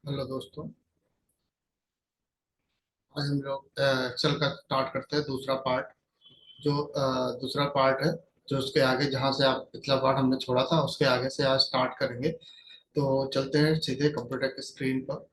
Hello दोस्तों। आज हम लोग एक्सेल का स्टार्ट करते हैं दूसरा पार्ट। जो दूसरा पार्ट है, जो उसके आगे जहाँ से आप पिछला पार्ट हमने छोड़ा था उसके आगे से आज स्टार्ट करेंगे। तो चलते हैं सीधे कंप्यूटर की स्क्रीन पर।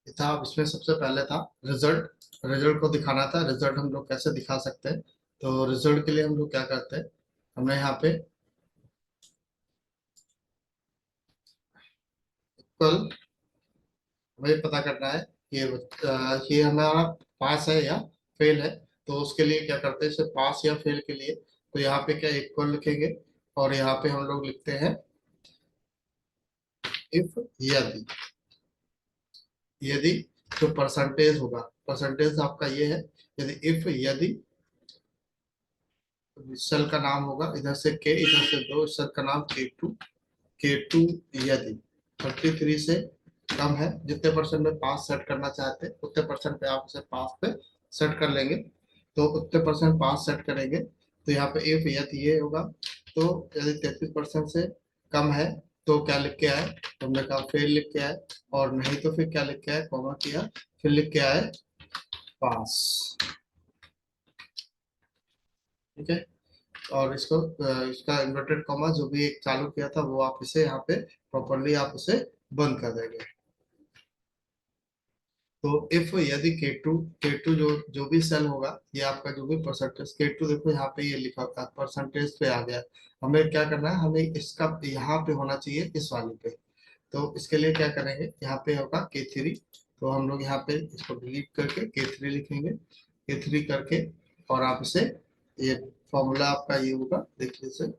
ये था, अब इसमें सबसे पहले था रिजल्ट। रिजल्ट को दिखाना था, रिजल्ट हम लोग कैसे दिखा सकते हैं। तो रिजल्ट के लिए हम लोग क्या करते हैं, हमने यहाँ पे इक्वल, हमें पता करना है कि ये हमारा पास है या फेल है। तो उसके लिए क्या करते हैं, इसे पास या फेल के लिए तो यहाँ पे क्या इक्वल लिखेंगे, और यहाँ पे हम लोग लिखते हैं इफ, यदि। यदि जो परसेंटेज होगा, परसेंटेज आपका ये है, यदि इफ, यदि सेल का नाम होगा, इधर से के, इधर से दो, सेल का नाम K2। K2 यदि 33 से कम है, जितने परसेंट में पास सेट करना चाहते हैं उतने परसेंट पे आप उसे पास पे सेट कर लेंगे। तो उतने परसेंट पास सेट करेंगे, तो यहाँ पे इफ यदि ये होगा। तो यदि 33% से कम है तो क्या लिख के आए, तो हमने कहा फेल लिख के आए। और नहीं तो फिर क्या लिख के आए, कॉमा किया, फिर लिख के आए पास। ठीक है। और इसको इसका इन्वर्टेड कॉमा जो भी एक चालू किया था वो आप इसे यहाँ पे प्रॉपरली आप उसे बंद कर देंगे। तो इफ यदि के टू जो जो भी सेल होगा, ये आपका जो भी परसेंटेज के टू, देखो यहाँ पे ये लिखा होता है परसेंटेज पे आ गया। हमें क्या करना है, हमें इसका यहाँ पे होना चाहिए इस वाले पे। तो इसके लिए क्या करेंगे, यहाँ पे होगा के थ्री। तो हम लोग यहाँ पे इसको डिलीट करके के थ्री लिखेंगे, के थ्री करके। और आप इसे, ये फॉर्मूला आपका ये होगा, देखिए इसे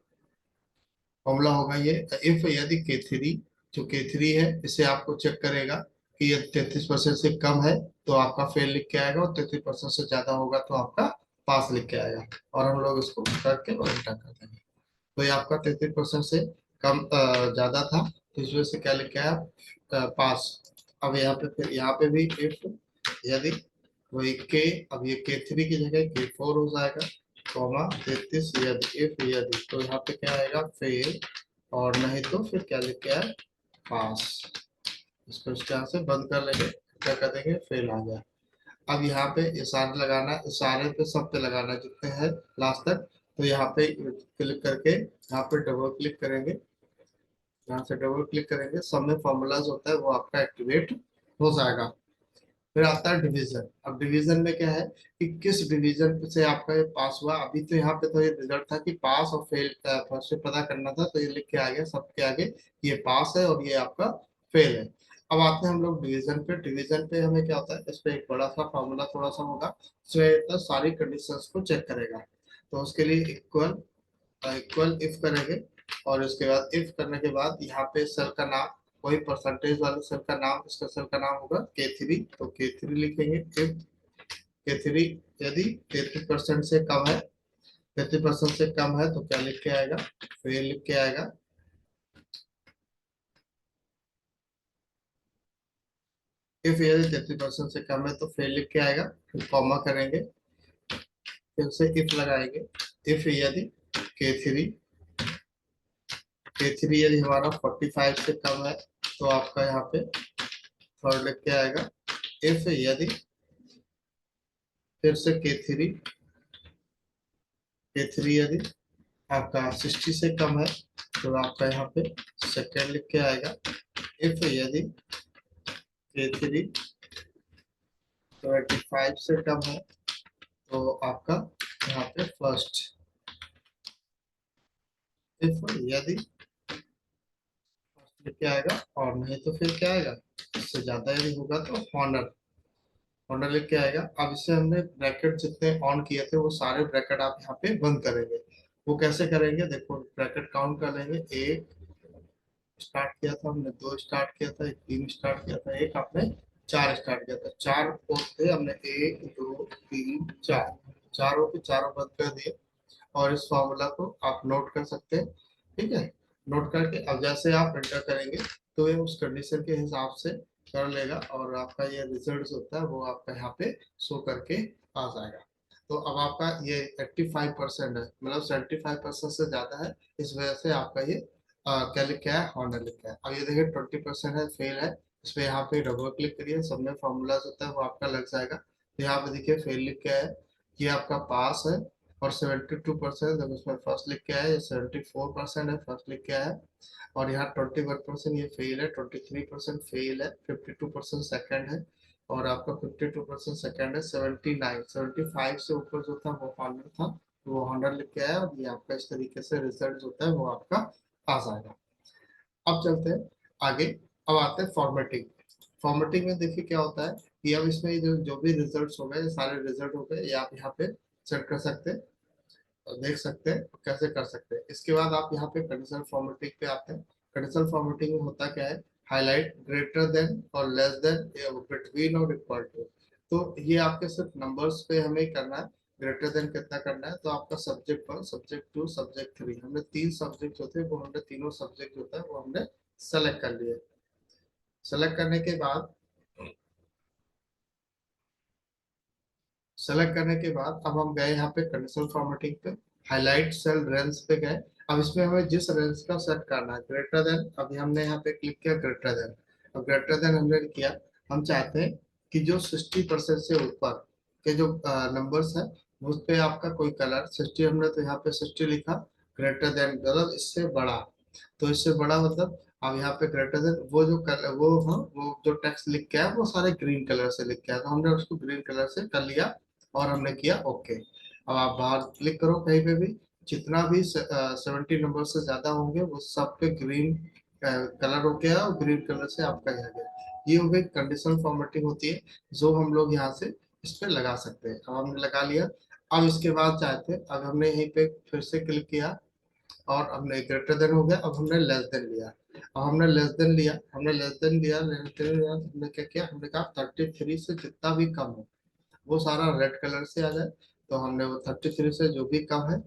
फॉर्मूला होगा ये, इफ यदि के थ्री, जो के थ्री है इसे आपको चेक करेगा कि ये 33% से कम है तो आपका फेल लिख के आएगा, और 33% से ज्यादा होगा तो आपका पास लिख के आएगा। और हम लोग इसको करके और एंटर कर देंगे। तो ये आपका 33% से कम ज्यादा था, तो इस वजह से क्या लिख के आया, पास। अब यहाँ पे फिर यहाँ पे भी इफ यदि, वही के, अब ये के थ्री की जगह के4 हो जाएगा, कॉमा 33 यदि, इफ यदि, तो यहाँ पे क्या आएगा फेल। और नहीं तो फिर क्या लिख के आए, पास। इसको इस तरह से बंद कर लेंगे, क्या कर देंगे, फेल आ गया। अब यहाँ पे इशारा लगाना, इशारे पे सब पे लगाना जितने हैं लास्ट तक। तो यहाँ पे क्लिक करके यहाँ पे डबल क्लिक करेंगे, यहाँ से डबल क्लिक करेंगे, सब में फॉर्मूलाज होता है वो आपका एक्टिवेट हो जाएगा। फिर आता है डिवीजन। अब डिवीजन में क्या है कि किस डिवीजन से आपका ये पास हुआ। अभी तो यहाँ पे तो ये रिजल्ट था कि पास और फेल फर्स्ट से पता करना था, तो ये लिख के आ गया सबके आगे, ये पास है और ये आपका फेल है। अब आते हैं हम लोग डिवीजन पे। डिवीजन पे हमें क्या होता है, इस पे एक बड़ा सा फॉर्मूला थोड़ा सा होगा, इसमें तो सारी कंडीशंस को चेक करेगा। तो उसके लिए इक्वल, इक्वल इफ करेंगे। और उसके बाद इफ करने के बाद यहाँ पे सेल का नाम, वही परसेंटेज वाले सेल का नाम, इसका सेल का नाम होगा के थ्री। तो के थ्री लिखेंगे इफ के थ्री यदि 33% से कम है, 33% से कम है तो क्या लिख के आएगा, फेल लिख के आएगा। इफ यदि 33% से कम है तो फेल लिख के आएगा, फिर कॉमा करेंगे, फिर से इफ लगाएंगे। इफ यदि के थ्री, के थ्री यदि हमारा 45 से कम है तो आपका यहाँ पे थर्ड लिख के आएगा। इफ यदि, फिर से के थ्री यदि आपका 60 से कम है तो आपका यहाँ पे सेकेंड लिख के आएगा। इफ यदि के थ्री 25 से कम है तो आपका यहाँ पे फर्स्ट। इफ यदि फर्स्ट लिख के आएगा, और नहीं तो फिर क्या आएगा, इससे ज्यादा यदि होगा तो हॉनर, हॉनर लिख के आएगा। अब इसे हमने ब्रैकेट जितने ऑन किए थे वो सारे ब्रैकेट आप यहाँ पे बंद करेंगे। वो कैसे करेंगे, देखो ब्रैकेट काउंट कर लेंगे, एक स्टार्ट किया था हमने, दो स्टार्ट किया था, एक तीन स्टार्ट किया था, एक आपने चार स्टार्ट किया था, चार कोड थे हमने, एक दो तीन चार, चारों के चारों बंद कर दिए। और इस फॉर्मूला को आप नोट कर सकते हैं। ठीक है, नोट करके अब जैसे आप एंटर करेंगे तो ये उस कंडीशन के हिसाब से कर लेगा और आपका ये रिजल्ट होता है वो आपका यहाँ पे शो करके आ जाएगा। तो अब आपका ये 85% है, मतलब 75% से ज्यादा है, इस वजह से आपका ये क्या लिखा है, हॉनर लिखा है। अब ये देखिए 20% है, फेल है, इस पे यहाँ पे डबल क्लिक करिए, सब में फॉर्मूलाज होता है वो आपका लग जाएगा। तो यहाँ पे देखिए फेल लिख के है, ये आपका पास है। और 72% जब उसमें फर्स्ट लिख के आया, ये 74% है, फर्स्ट लिख के आया। और यहाँ 21% ये फेल है, 23% फेल है, 52% सेकंड है। और आपका 52% सेकंड है, 79 75 से ऊपर जो था वो 100 था, वो 100 लिख के आया। और ये आपका इस तरीके से रिजल्ट होता है वो आपका आ जाएगा। अब चलते हैं आगे। अब आते हैं फॉर्मेटिंग। फॉर्मेटिंग में देखिए क्या होता है कि अब इसमें जो जो भी रिजल्ट्स हो गए, सारे रिजल्ट हो गए, ये आप यहाँ पे सेट कर सकते हैं और देख सकते हैं कैसे कर सकते हैं। इसके बाद आप यहाँ पे कंडीशनल फॉर्मेटिंग पे आते हैं। कंडीशनल फॉर्मेटिंग में होता क्या है, हाईलाइट ग्रेटर देन और लेस देन, बिटवीन और इक्वल टू। तो ये आपके सिर्फ नंबर्स पे हमें करना है। ग्रेटर देन कितना करना है, तो आपका सब्जेक्ट 1, सब्जेक्ट 2, सब्जेक्ट 3, हमने 3 सब्जेक्ट होते हैं, वो हमने तीनों सब्जेक्ट होता है वो हमने सेलेक्ट कर लिए। सेलेक्ट करने के बाद, सेलेक्ट करने के बाद अब हम गए यहाँ पे कंडीशनल फॉर्मेटिंग पे, हाईलाइट सेल रेंज पे गए। अब इसमें हमें जिस रेंज का सेट करना है, ग्रेटर देन, अभी हमने यहाँ पे क्लिक किया ग्रेटर देन। अब ग्रेटर देन हमने किया, हम चाहते हैं कि जो 60% से ऊपर के जो नंबर्स है, उस पे आपका कोई कलर 60, हमने तो यहाँ पे 60 लिखा। ग्रेटर देन मतलब इससे बड़ा, तो इससे बड़ा मतलब अब यहाँ पे ग्रेटर देन, वो जो कलर वो, हाँ, वो जो टेक्स्ट लिख के है वो सारे ग्रीन कलर से लिख के है, तो हमने उसको ग्रीन कलर से कर लिया और हमने किया ओके। अब आप बाहर क्लिक करो कहीं पे भी, जितना भी 70 नंबर से ज्यादा होंगे वो सब पे ग्रीन कलर हो गया और ग्रीन कलर से आपका यहाँ गया। ये हो गई कंडीशनल फॉर्मेटिंग होती है, जो हम लोग यहाँ से इस पे लगा सकते हैं। अब हमने लगा लिया। अब इसके बाद चाहते हैं, अब हमने यहीं पे फिर से क्लिक किया और हमने ग्रेटर देन हो गया, अब हमने लेस देन लिया। अब हमने लेस देन लिया, हमने लेस देन लिया, लेस देन लिया, तो हमने क्या किया, हमने कहा 33 से जितना भी कम हो वो सारा रेड कलर से आ जाए। तो हमने वो 33 से जो भी कम है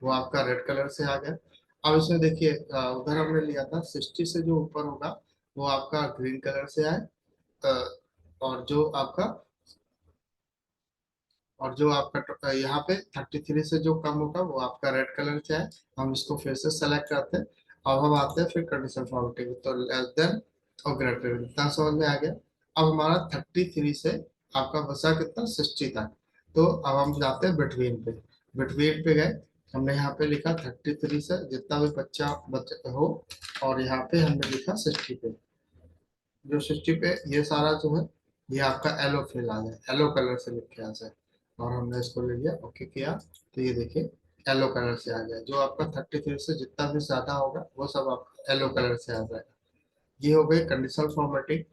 वो आपका रेड कलर से आ गया। अब इसमें देखिए उधर हमने लिया था 60 से जो ऊपर होगा वो आपका ग्रीन कलर से आए। अ, और जो आपका, और जो आपका यहाँ पे 33 से जो कम होगा वो आपका रेड कलर से है। हम इसको फिर से सेलेक्ट करते हैं। अब हम आते हैं फिर कंडीशन फॉर्मेटिंग, तो लेस देन और ग्रेटर देन, इतना समझ में आ गया। अब हमारा 33 से आपका बचा कितना, 60 तक। तो अब हम जाते हैं बिटवीन पे। बिटवीन पे गए, हमने यहाँ पे लिखा 33 से जितना भी बच्चा बच्चा हो, और यहाँ पे हमने लिखा 60 पे। जो 60 पे ये सारा जो है ये आपका येलो फिल आ जाए, येलो कलर से लिख के आ जाए। और हमने इसको ले लिया, ओके किया, तो ये देखिए येलो कलर से आ जाए। जो आपका 33 से जितना भी ज्यादा होगा वो सब आपका येलो कलर से आ जाएगा। ये हो गई कंडीशनल फॉर्मेटिंग।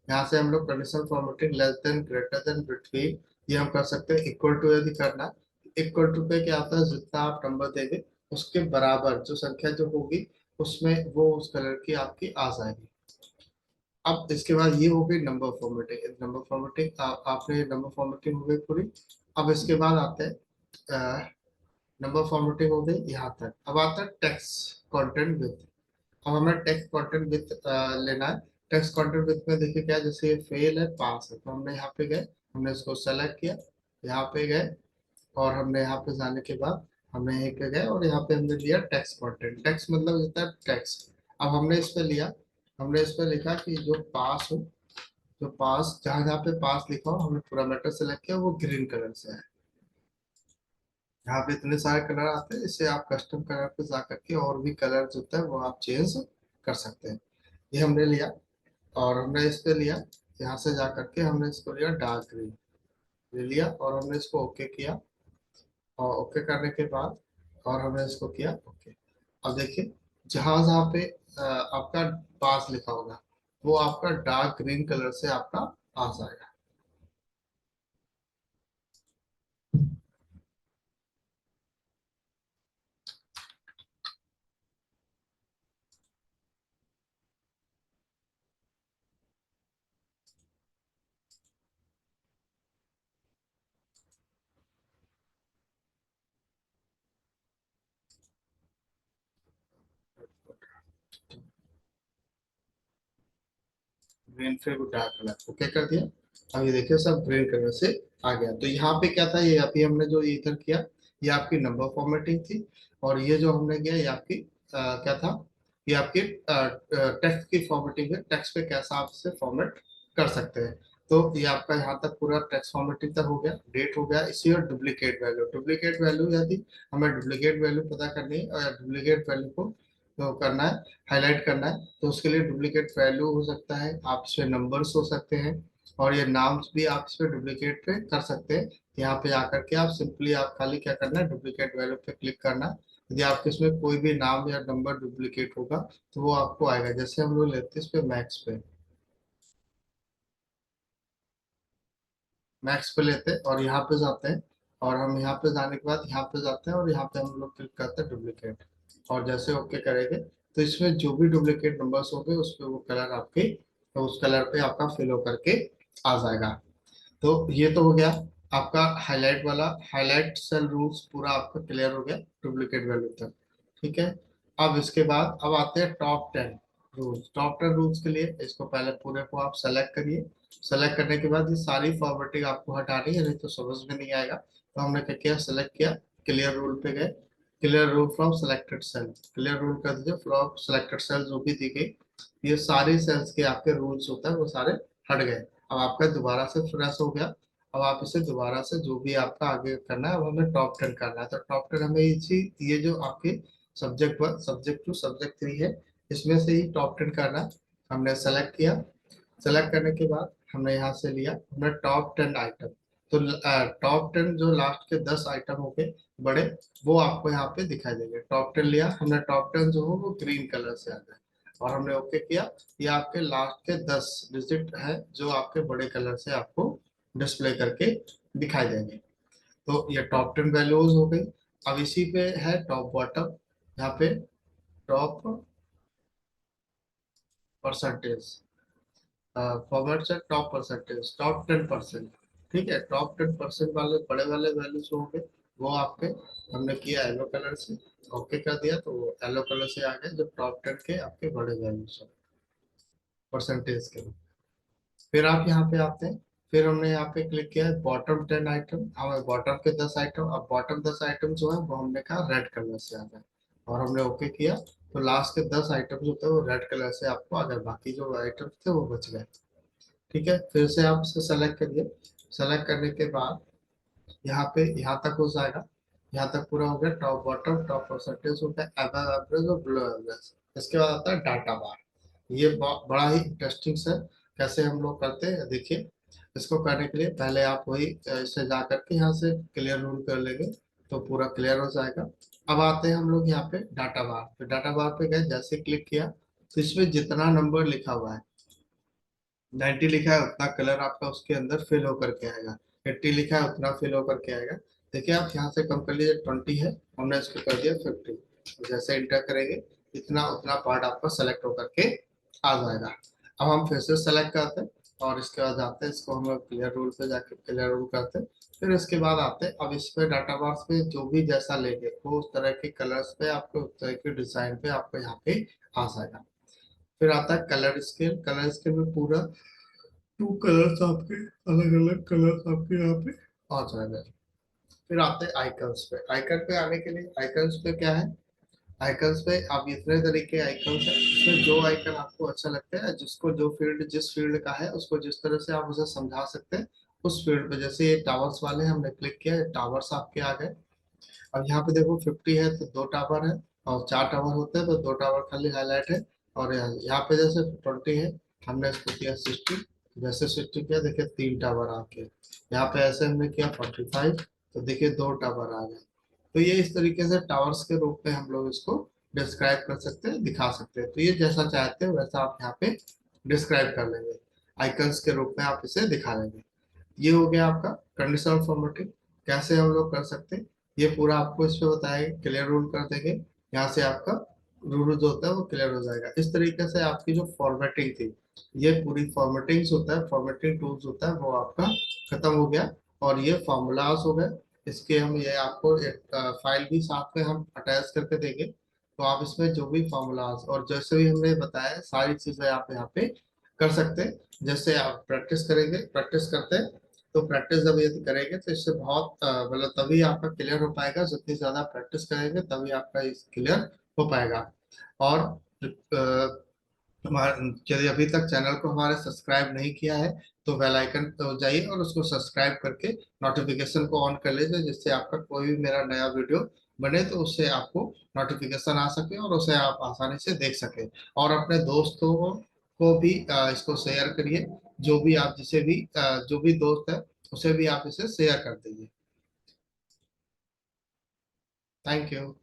यहाँ से हम लोग conditional formatting less than, greater than, between, ये हम कर सकते हैं। इक्वल टू यदि करना, इक्वल टू पे क्या आता है, जितना आप नंबर देंगे उसके बराबर जो संख्या जो होगी उसमें वो उस कलर की आपकी आ जाएगी। अब इसके बाद ये हो गई नंबर फॉर्मेटिंग। नंबर फॉर्मेटिंग आपने नंबर फॉर्मेटिंग हो गई पूरी। अब इसके बाद आते हैं, नंबर फॉर्मेटिंग हो गई यहाँ तक। अब आता है टेक्स्ट कंटेंट विथ। अब हमें टेक्स्ट कंटेंट विथ लेना है। टेक्स्ट कंटेंट विथ में देखिए क्या, जैसे ये फेल है, पास है, तो हमने यहाँ पे गए, हमने इसको सेलेक्ट किया, यहाँ पे गए, और हमने यहाँ पे जाने के बाद हमने यहीं पे गए और यहाँ पे हमने लिया टेक्स्ट कंटेंट। टेक्स्ट मतलब होता है टेक्स्ट। अब हमने इस पे लिया, हमने इस पे लिखा कि जो पास हो, जो पास, जहाँ जहाँ पे पास लिखा हो हमने पूरा मैटर सेलेक्ट किया, वो ग्रीन कलर से है। यहाँ पे इतने सारे कलर आते हैं, इससे आप कस्टम कलर पे जा करके और भी कलर जो होता है वो आप चेंज कर सकते हैं। ये हमने लिया और हमने इस पे लिया, यहाँ से जा करके हमने इसको लिया डार्क ग्रीन, ले लिया और हमने इसको ओके किया। और ओके करने के बाद और हमने इसको किया ओके। अब देखिए जहां जहाँ पे आपका पास लिखा होगा वो आपका डार्क ग्रीन कलर से आपका आ जाएगा। ग्रीन फिर डार्क कलर ओके कर दिया। अब ये देखिए सब ग्रीन कलर से आ गया। तो यहाँ पे क्या था, ये अभी हमने जो इधर किया ये आपकी नंबर फॉर्मेटिंग थी, और ये जो हमने किया ये आपकी क्या था, ये आपकी टेक्स्ट की फॉर्मेटिंग है, टेक्स्ट पे कैसा आप इसे फॉर्मेट कर सकते हैं। तो ये आपका यहाँ तक पूरा टेक्स्ट फॉर्मेटिंग तक हो गया, डेट हो गया। इसी और डुप्लीकेट वैल्यू, डुप्लीकेट वैल्यू यदि हमें डुप्लीकेट वैल्यू पता करनी है और डुप्लीकेट वैल्यू को तो करना है, हाईलाइट करना है, तो उसके लिए डुप्लीकेट वैल्यू हो सकता है, आप इसमें नंबर्स हो सकते हैं, और ये नाम्स भी आप इस पे डुप्लीकेट पे कर सकते हैं। यहाँ पे आकर के आप सिंपली आप खाली क्या करना है, डुप्लीकेट वैल्यू पे क्लिक करना है। यदि आपके इसमें कोई भी नाम या नंबर डुप्लीकेट होगा तो वो आपको आएगा। जैसे हम लोग लेते हैं इस पे मैक्स पे, मैक्स पे लेते हैं और यहाँ पे जाते हैं, और हम यहाँ पे जाने के बाद यहाँ पे जाते हैं और यहाँ पे हम लोग क्लिक करते हैं डुप्लीकेट, और जैसे ओके करेंगे तो इसमें जो भी डुप्लीकेट नंबर्स होंगे उस पे वो कलर आपके, तो उस कलर पे आपका फिल होकर के आ जाएगा। तो ये तो हो गया आपका हाईलाइट वाला, हाईलाइट सेल रूल्स पूरा आपका क्लियर हो गया डुप्लीकेट वैल्यू तक। ठीक है, अब इसके बाद अब आते हैं टॉप 10 रूल्स। टॉप 10 रूल्स के लिए इसको पहले पूरे को आप सेलेक्ट करिए। सेलेक्ट करने के बाद ये सारी फॉर्मेटिंग आपको हटानी है, नहीं तो समझ में नहीं आएगा। तो हमने क्या किया, सेलेक्ट किया, क्लियर रूल पे गए, clear rule from selected cell, clear rule कर दीजिए फ्रॉम सिलेक्टेड सेल जो भी दी गई, ये सारी सेल्स के आपके रूल्स होता है वो सारे हट गए। अब आपका दोबारा से फ्रेश हो गया। अब आप इसे दोबारा से जो भी आपका आगे करना है अब हमें टॉप 10 करना है। तो टॉप 10 हमें इसी, ये जो आपके सब्जेक्ट 1 सब्जेक्ट 2 सब्जेक्ट 3 है, इसमें से ही टॉप 10 करना है। हमने सेलेक्ट किया, सेलेक्ट करने के बाद हमने यहाँ से लिया हमने टॉप 10 आइटम। तो टॉप 10 जो लास्ट के 10 आइटम हो गए बड़े, वो आपको यहाँ पे दिखाई देंगे। टॉप 10 लिया हमने, टॉप 10 जो हो वो ग्रीन कलर से आ गए, और हमने ओके किया। ये आपके लास्ट के 10 डिजिट है जो आपके बड़े कलर से आपको डिस्प्ले करके दिखाई देंगे। तो ये टॉप 10 वैल्यूज हो गई। अब इसी पे है टॉप बॉटम, यहाँ पे टॉप परसेंटेज, फॉरवर्ड से टॉप परसेंटेज टॉप 10%। ठीक है, टॉप 10% वाले बड़े वाले वैल्यूज होंगे वो आपके, हमने किया येलो कलर से, ओके कर दिया तो वो येलो कलर से आ गए जो टॉप 10 के आपके बड़े वैल्यूज हैं परसेंटेज के। फिर आप यहाँ पे आते हैं, फिर हमने यहाँ पे क्लिक किया है बॉटम 10 आइटम, हमें बॉटम के 10 आइटम, अब बॉटम 10 आइटम जो है वो हमने कहा रेड कलर से आ गए, और हमने ओके किया। तो लास्ट के 10 आइटम जो थे वो रेड कलर से आपको आ गए, बाकी जो आइटम थे वो बच गए। ठीक है, फिर से आप इसे सेलेक्ट करिए। सेलेक्ट करने के बाद यहाँ पे यहाँ तक हो जाएगा, यहाँ तक पूरा हो गया, टॉप बॉटम टॉप परसेंटेज हो गया, एवरेज एवरेज और बिलो एवरेज। इसके बाद आता है डाटा बार। ये बड़ा ही इंटरेस्टिंग है, कैसे हम लोग करते हैं देखिए। इसको करने के लिए पहले आप वही इसे जा करके यहाँ से क्लियर रूल कर लेंगे तो पूरा क्लियर हो जाएगा। अब आते हैं हम लोग यहाँ पे डाटा बार पे, डाटा बार पे गए, जैसे क्लिक किया तो इसमें जितना नंबर लिखा हुआ है, 90 लिखा है उतना कलर आपका उसके अंदर फिल होकर के आएगा, 80 लिखा है उतना फिल होकर के आएगा। देखिए आप यहाँ से कम कर लीजिए, 20 है, हमने इसको कर दिया 50। जैसे इंटर करेंगे इतना उतना पार्ट आपका सेलेक्ट होकर के आ जाएगा। अब हम फिर से सेलेक्ट करते हैं और इसके बाद आते हैं, इसको हम क्लियर रूल पे जाके क्लियर रूल करते हैं। फिर इसके बाद आते हैं, अब इस पे डाटा बॉक्स पे जो भी जैसा लेंगे वो उस तरह के कलर्स पे आपको, उस तरह के डिजाइन पे आपको यहाँ पे आ जाएगा। फिर आता है कलर स्केल, कलर स्केल में पूरा 2 कलर्स आपके, अलग अलग कलर्स आपके यहाँ पे आ जाएगा। फिर आते हैं आइकन्स पे, आइकन पे आने के लिए आइकन्स पे क्या है, आइकन्स पे आप इतने तरीके आइकन्स है, इसमें जो आइकन आपको अच्छा लगता है, जिसको जो फील्ड जिस फील्ड का है उसको जिस तरह से आप उसे समझा सकते हैं उस फील्ड पे। जैसे ये टावर्स वाले हमने क्लिक किया, टावर्स आपके आ गए। अब यहाँ पे देखो 50 है तो 2 टावर है, और 4 टावर होते हैं तो 2 टावर खाली हाईलाइट है। और यहाँ पे जैसे 20 है, हमने इसको किया 60, जैसे 60 किया देखिए 3 टावर आ गए। यहाँ पे ऐसे हमने किया 45, तो देखिए 2 टावर आ गए। तो ये इस तरीके से टावर्स के रूप में हम लोग इसको डिस्क्राइब कर सकते हैं, दिखा सकते हैं। तो ये जैसा चाहते हैं वैसा आप यहाँ पे डिस्क्राइब कर लेंगे, आइकन्स के रूप में आप इसे दिखा लेंगे। ये हो गया आपका कंडीशनल फॉर्मेटिंग, कैसे हम लोग कर सकते हैं ये पूरा आपको इस पे बताएंगे, क्लियर रूल कर देंगे, यहाँ से आपका रूल जो होता है वो क्लियर हो जाएगा। इस तरीके से आपकी जो फॉर्मेटिंग थी, ये पूरी फॉर्मेटिंग होता है, फॉर्मेटिंग टूल्स होता है वो आपका खत्म हो गया। और ये फॉर्मूलाज हो गए, इसके हम ये आपको एक फाइल भी साथ में हम अटैच करके देंगे, तो आप इसमें जो भी फॉर्मूलाज और जैसे भी हमने बताया सारी चीजें आप यहाँ पे कर सकते हैं। जैसे आप प्रैक्टिस करेंगे, प्रैक्टिस करते हैं, तो प्रैक्टिस जब यदि करेंगे तो इससे बहुत मतलब तभी आपका क्लियर हो पाएगा। जितनी ज्यादा प्रैक्टिस करेंगे तभी आपका इस क्लियर हो पाएगा। और हमारे यदि अभी तक चैनल को हमारे सब्सक्राइब नहीं किया है तो बेल आइकन तो जाइए और उसको सब्सक्राइब करके नोटिफिकेशन को ऑन कर लीजिए, जिससे आपका कोई भी मेरा नया वीडियो बने तो उससे आपको नोटिफिकेशन आ सके और उसे आप आसानी से देख सके। और अपने दोस्तों को भी इसको शेयर करिए। जो भी आप जिसे भी जो भी दोस्त है उसे भी आप इसे शेयर कर दीजिए। Thank you.